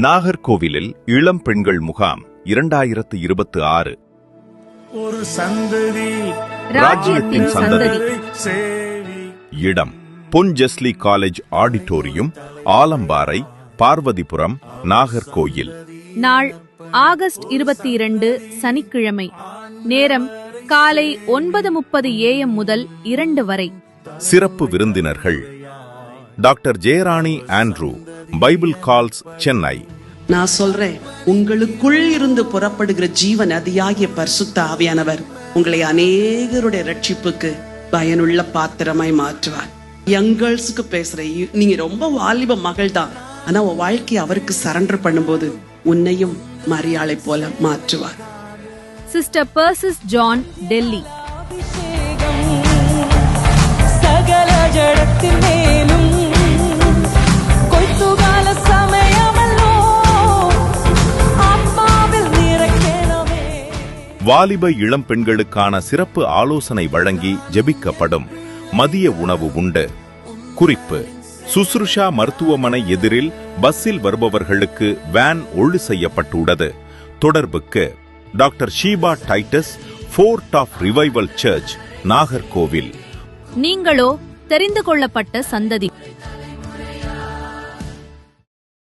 நாகர்கோவிலில் இளம் பெண்கள் முகாம் 2026. ஒரு சந்ததி ராஜ்யத்தின் சந்ததி. இடம் பொன் ஜெஸ்லி காலேஜ் ஆடிட்டோரியம், ஆலம்பாறை, பார்வதிபுரம், நாகர்கோயில். நாள் ஆகஸ்ட் 22 சனிக்கிழமை. நேரம் காலை 9:30 AM முதல் 2 வரை. சிறப்பு விருந்தினர்கள் doctor Jayarani Andrew, Bible calls, Chennai. நான் சொல்றேன், உங்களுக்குள் இருந்து புறப்படுகிற ஜீவன் நதியாகிய பரிசுத்த ஆவியானவர் உங்களை அநேகருடைய ரட்சிப்புக்கு பயனுள்ள பாத்திரமாய் மாற்றுவார். யங்கர்ஸுக்கு பேசுறேன், நீங்க ரொம்ப வாலிப மகள் தான், ஆனா உன் வாழ்க்கையை அவருக்கு சரண்டர் பண்ணும்போது உன்னையும் மரியாளை போல மாற்றுவார். Sister persists John, Delhi. சகல ஜடத்தின் மேலும் கொய்த்துகால சமயமல்லோ அம்மாவில் நிறக்கேனவே. வாலிப இளம் பெண்களுக்கான சிறப்பு ஆலோசனை வழங்கி ஜெபிக்கப்படும். மதிய உணவு உண்டு. குறிப்பு: சுசுருஷா மருத்துவமனை எதிரில் பஸ்ஸில் வருபவர்களுக்கு வேன் ஒழு செய்யப்பட்டுள்ளது. தொடர்புக்கு doctor Sheeba Titus, fort of revival church, Nagercoil. நீங்களோ தெரிந்து கொள்ளப்பட்ட சந்ததி.